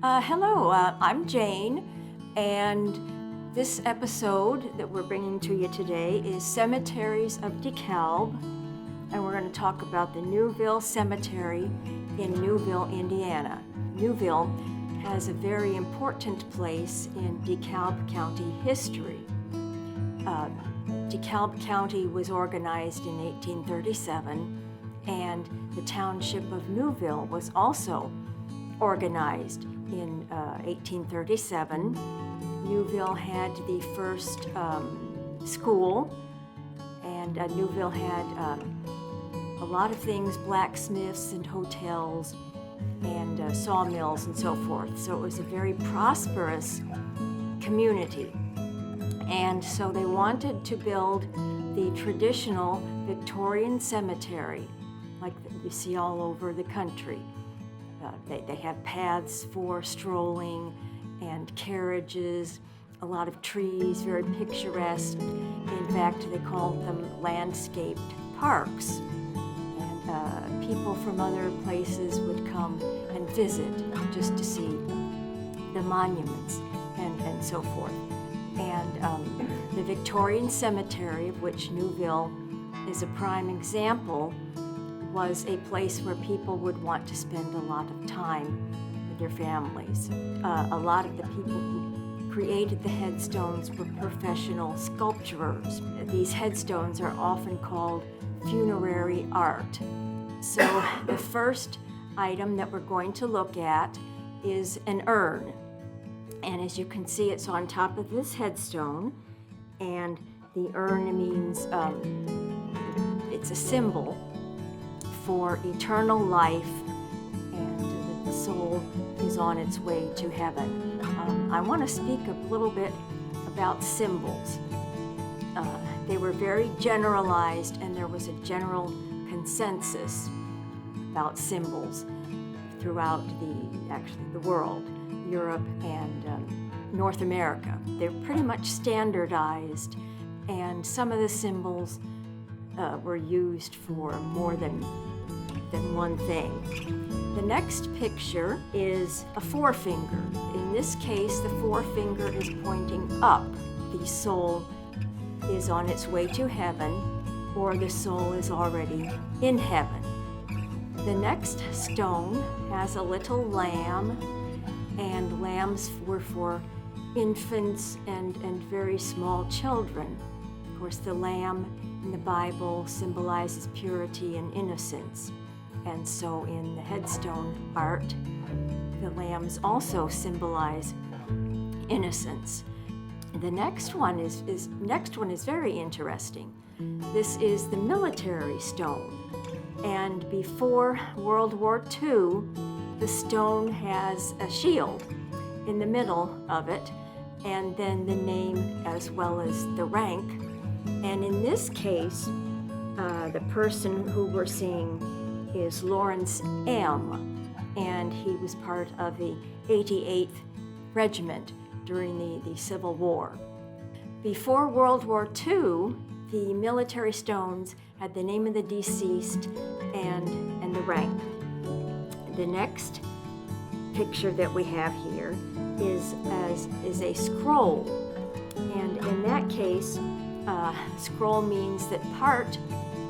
Hello, I'm Jane, and this episode that we're bringing to you today is Cemeteries of DeKalb, and we're going to talk about the Newville Cemetery in Newville, Indiana. Newville has a very important place in DeKalb County history. DeKalb County was organized in 1837, and the township of Newville was also organized in 1837. Newville had the first school, and Newville had a lot of things, blacksmiths and hotels and sawmills and so forth. So it was a very prosperous community. And so they wanted to build the traditional Victorian cemetery like you see all over the country. They have paths for strolling and carriages, a lot of trees, very picturesque. In fact, they called them landscaped parks. And people from other places would come and visit just to see the monuments and so forth. And the Victorian Cemetery, of which Newville is a prime example, was a place where people would want to spend a lot of time with their families. A lot of the people who created the headstones were professional sculptors. These headstones are often called funerary art. So the first item that we're going to look at is an urn. And as you can see, it's on top of this headstone, and the urn means it's a symbol for eternal life, and that the soul is on its way to heaven. I want to speak a little bit about symbols. They were very generalized, and there was a general consensus about symbols throughout the world, Europe and North America. They're pretty much standardized, and some of the symbols were used for more than one thing. The next picture is a forefinger. In this case, the forefinger is pointing up. The soul is on its way to heaven, or the soul is already in heaven. The next stone has a little lamb, and lambs were for infants and very small children. Of course, the lamb in the Bible symbolizes purity and innocence. And so in the headstone art, the lambs also symbolize innocence. The next one is very interesting. This is the military stone. And before World War II, the stone has a shield in the middle of it, and then the name as well as the rank. And in this case, the person who we're seeing is Lawrence M., and he was part of the 88th Regiment during the Civil War. Before World War II, the military stones had the name of the deceased and the rank. The next picture that we have here is a scroll, and in that case, scroll means that part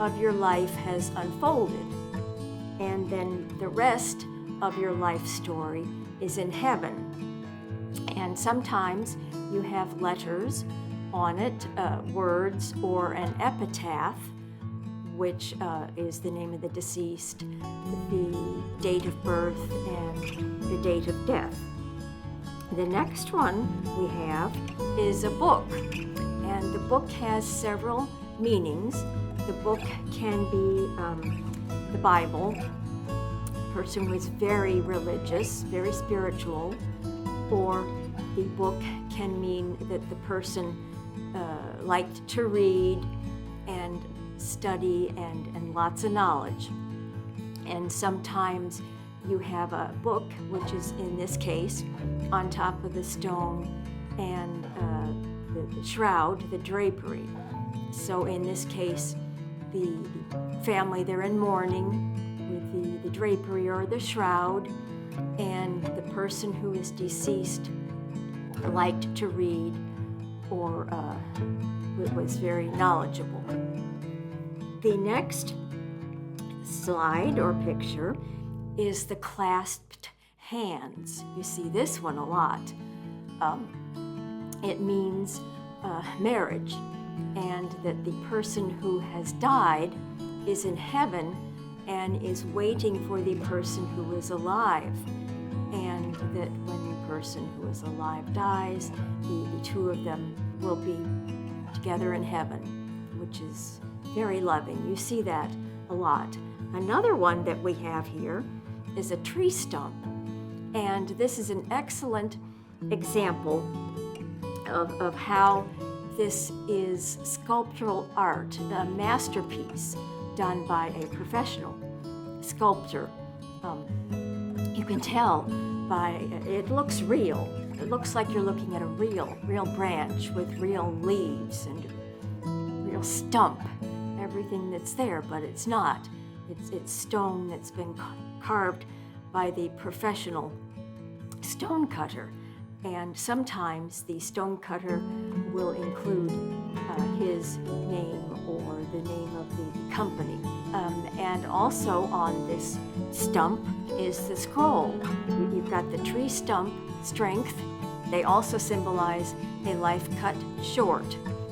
of your life has unfolded, and then the rest of your life story is in heaven. And sometimes you have letters on it, words, or an epitaph, which is the name of the deceased, the date of birth, and the date of death. The next one we have is a book, and the book has several meanings. The book can be the Bible. The person was very religious, very spiritual, or the book can mean that the person liked to read and study and lots of knowledge. And sometimes you have a book, which is in this case on top of the stone, and the shroud, the drapery. So in this case, the family, they're in mourning with the drapery or the shroud, and the person who is deceased liked to read or was very knowledgeable. The next slide or picture is the clasped hands. You see this one a lot. It means marriage, and that the person who has died is in heaven and is waiting for the person who is alive, and that when the person who is alive dies, the two of them will be together in heaven, which is very loving. You see that a lot. Another one that we have here is a tree stump, and this is an excellent example of how this is sculptural art, a masterpiece done by a professional sculptor. You can tell by, it looks real. It looks like you're looking at a real branch with real leaves and real stump, everything that's there, but it's not. It's stone that's been carved by the professional stone cutter. And sometimes the stone cutter will include his name or the name of the company. And also on this stump is the scroll. You've got the tree stump, strength. They also symbolize a life cut short.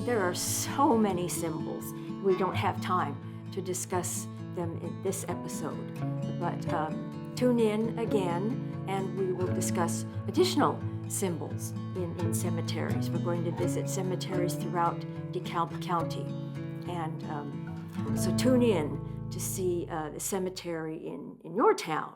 There are so many symbols. We don't have time to discuss them in this episode. But tune in again and we will discuss additional symbols in cemeteries. We're going to visit cemeteries throughout DeKalb County. And so tune in to see the cemetery in your town.